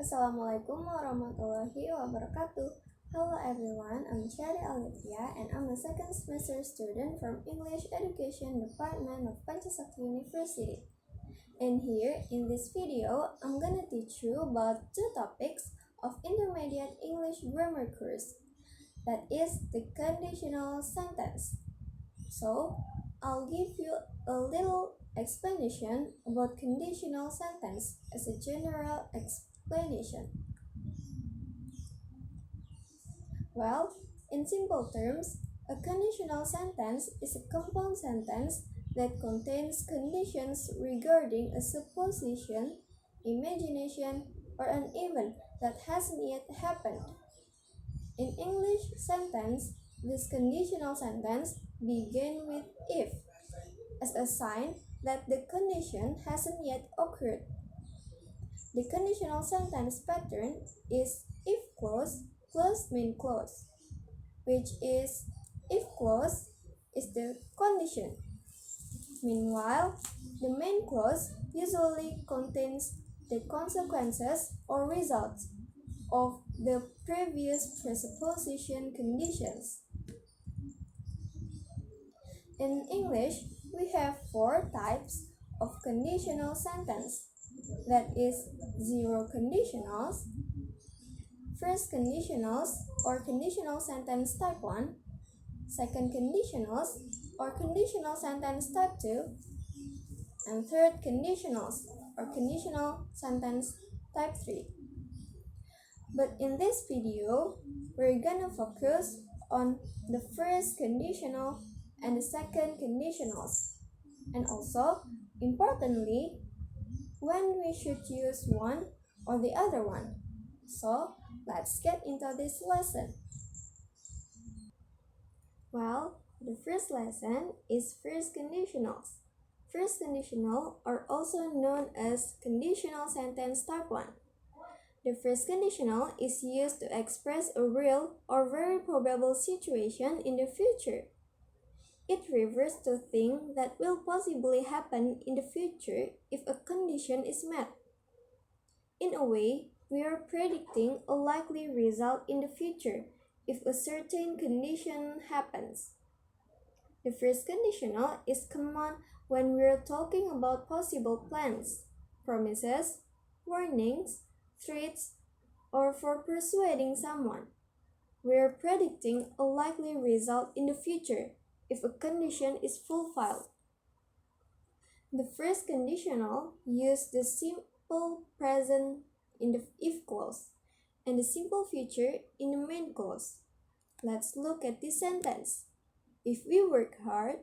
Assalamualaikum warahmatullahi wabarakatuh. Hello everyone, I'm S.Pd Alifya and I'm a second semester student from English Education Department of Franscy University. And here in this video, I'm gonna teach you about two topics of intermediate English grammar course. That is the conditional sentence. So, I'll give you a little explanation about conditional sentence as a general explanation. Well, in simple terms, a conditional sentence is a compound sentence that contains conditions regarding a supposition, imagination, or an event that hasn't yet happened. In English sentence, this conditional sentence begins with if, as a sign that the condition hasn't yet occurred. The conditional sentence pattern is if clause plus main clause, which is if clause is the condition. Meanwhile, the main clause usually contains the consequences or results of the previous presupposition conditions. In English, we have four types of conditional sentence. That is zero conditionals, first conditionals or conditional sentence type 1, second conditionals or conditional sentence type 2, and third conditionals or conditional sentence type 3. But in this video, we're gonna focus on the first conditional and the second conditionals, and also, importantly, when we should use one or the other one. So, let's get into this lesson. Well, the first lesson is first conditionals. First conditional are also known as conditional sentence type 1. The first conditional is used to express a real or very probable situation in the future. It refers to things that will possibly happen in the future if a condition is met. In a way, we are predicting a likely result in the future if a certain condition happens. The first conditional is common when we're talking about possible plans, promises, warnings, threats, or for persuading someone. We're predicting a likely result in the future if a condition is fulfilled. The first conditional uses the simple present in the if clause and the simple future in the main clause. Let's look at this sentence. If we work hard,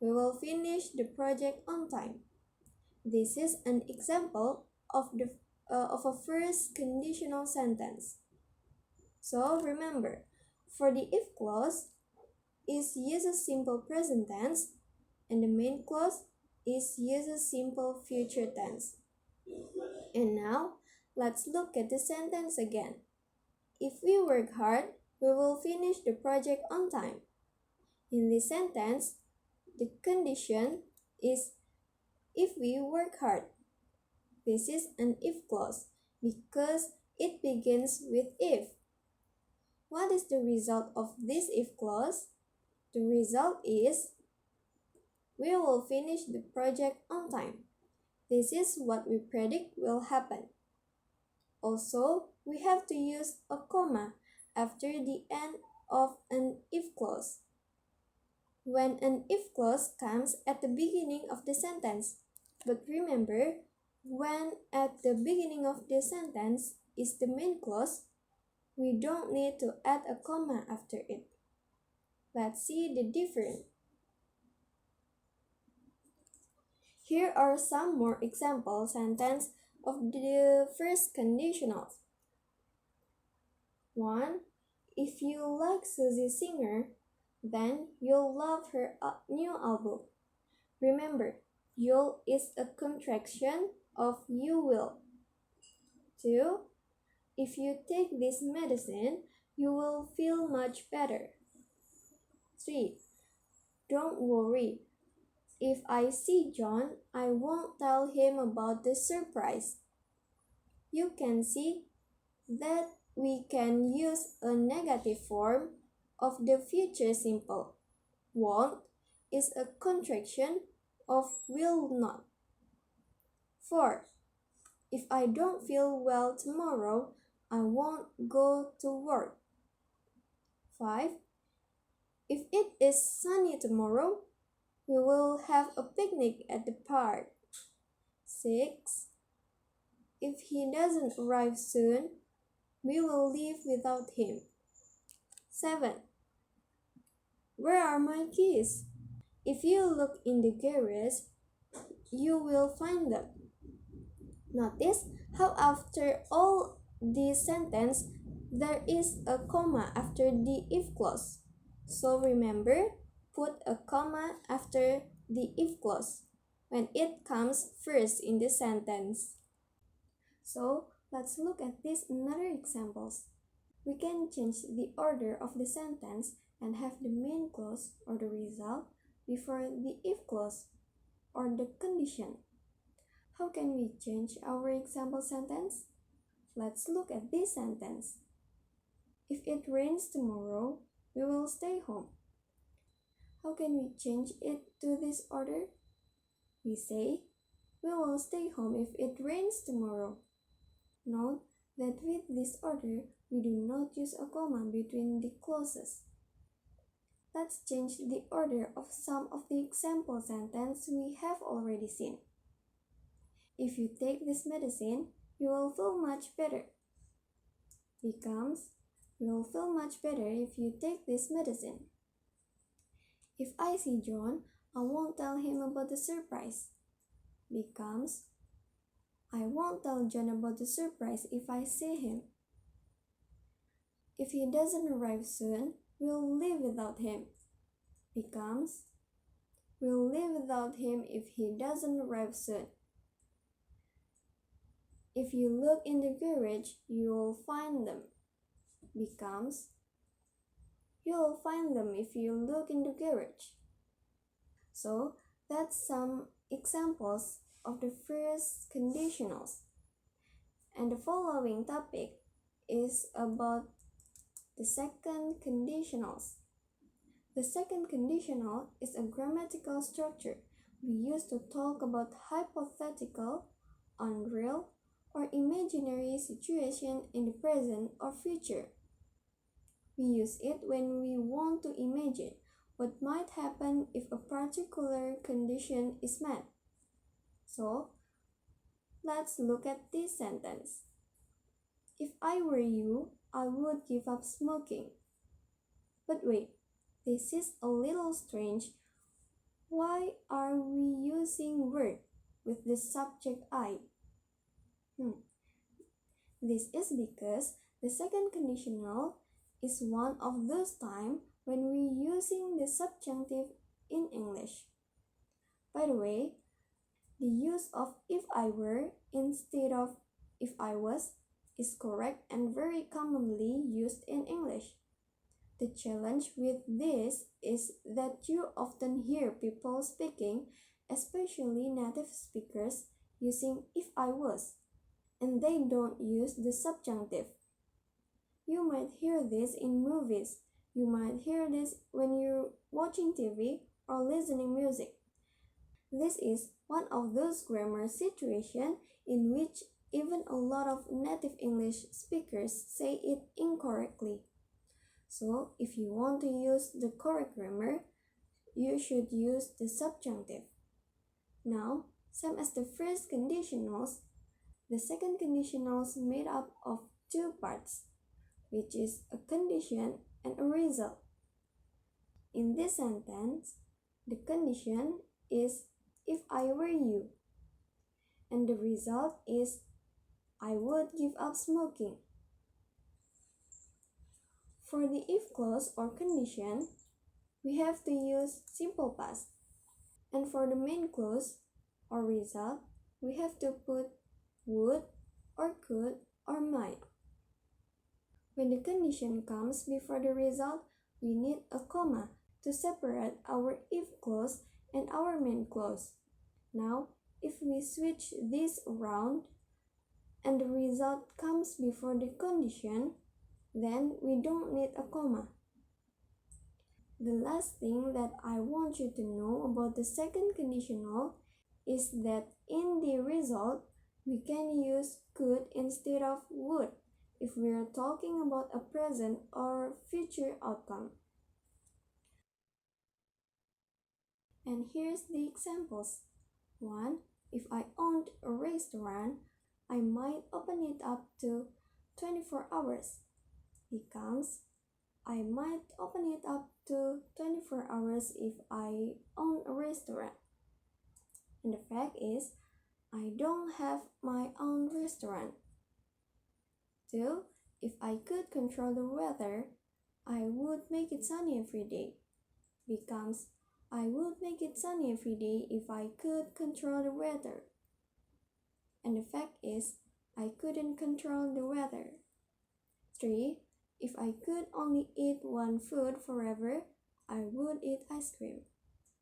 we will finish the project on time. This is an example of a first conditional sentence. So remember, for the if clause is uses simple present tense and the main clause is uses simple future tense. And now, let's look at the sentence again. If we work hard, we will finish the project on time. In this sentence, the condition is if we work hard. This is an if clause because it begins with if. What is the result of this if clause? The result is we will finish the project on time. This is what we predict will happen. Also, we have to use a comma after the end of an if clause. When an if clause comes at the beginning of the sentence, but remember, when at the beginning of the sentence is the main clause, we don't need to add a comma after it. Let's see the difference. Here are some more example sentences of the first conditionals. 1. If you like Suzy Singer, then you'll love her new album. Remember, you'll is a contraction of you will. 2. If you take this medicine, you will feel much better. 3. Don't worry. If I see John, I won't tell him about the surprise. you can see that we can use a negative form of the future simple. Won't is a contraction of will not. 4. If I don't feel well tomorrow, I won't go to work. 5. If it is sunny tomorrow, we will have a picnic at the park. 6. If he doesn't arrive soon, we will leave without him. 7. Where are my keys? If you look in the garage, you will find them. Notice how after all this sentence, there is a comma after the if clause. So remember, put a comma after the if clause when it comes first in the sentence. So let's look at these another examples. We can change the order of the sentence and have the main clause or the result before the if clause or the condition. How can we change our example sentence? Let's look at this sentence. If it rains tomorrow, we will stay home. How can we change it to this order? We say, we will stay home if it rains tomorrow. Note that with this order, we do not use a comma between the clauses. Let's change the order of some of the example sentences we have already seen. If you take this medicine, you will feel much better. Becomes, you will feel much better if you take this medicine. If I see John, I won't tell him about the surprise. Becomes, I won't tell John about the surprise if I see him. If he doesn't arrive soon, we'll leave without him. Becomes, we'll leave without him if he doesn't arrive soon. If you look in the garage, you'll find them. Becomes, you'll find them if you look in the garage. So, that's some examples of the first conditionals. And the following topic is about the second conditionals. The second conditional is a grammatical structure we use to talk about hypothetical, unreal, or imaginary situation in the present or future. We use it when we want to imagine what might happen if a particular condition is met. So, let's look at this sentence. If I were you, I would give up smoking. But wait, this is a little strange. Why are we using word with the subject I? This is because the second conditional is one of those times when we're using the subjunctive in English. By the way, the use of if I were instead of if I was is correct and very commonly used in English. The challenge with this is that you often hear people speaking, especially native speakers, using if I was, and they don't use the subjunctive. You might hear this in movies. You might hear this when you're watching TV or listening music. This is one of those grammar situations in which even a lot of native English speakers say it incorrectly. So, if you want to use the correct grammar, you should use the subjunctive. Now, same as the first conditionals, the second conditionals made up of two parts, which is a condition and a result. In this sentence, the condition is if I were you, and the result is I would give up smoking. For the if clause or condition, we have to use simple past. And for the main clause or result, we have to put would or could or might. When the condition comes before the result, we need a comma to separate our if clause and our main clause. Now, if we switch this around and the result comes before the condition, then we don't need a comma. The last thing that I want you to know about the second conditional is that in the result, we can use could instead of would if we are talking about a present or future outcome. And here's the examples. 1. If I owned a restaurant, I might open it up to 24 hours. Becomes, I might open it up to 24 hours if I own a restaurant. And the fact is, I don't have my own restaurant. 2. If I could control the weather, I would make it sunny every day. Becomes, I would make it sunny every day if I could control the weather. And the fact is, I couldn't control the weather. 3. If I could only eat one food forever, I would eat ice cream.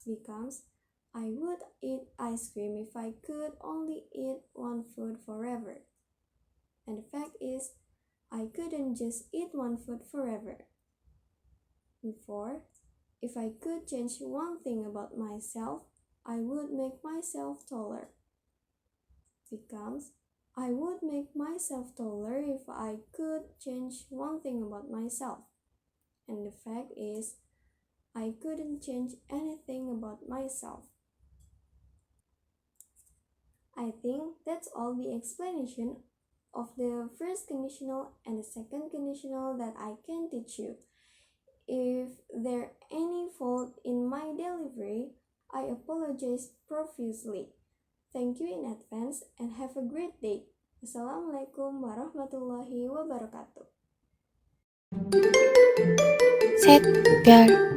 Becomes, I would eat ice cream if I could only eat one food forever. And the fact is, I couldn't just eat one food forever. And 4. If I could change one thing about myself, I would make myself taller. Becomes, I would make myself taller if I could change one thing about myself. And the fact is, I couldn't change anything about myself. I think that's all the explanation of the first conditional and the second conditional that I can teach you. If there are any fault in my delivery, I apologize profusely. Thank you in advance and have a great day. Assalamualaikum warahmatullahi wabarakatuh. Set, biar.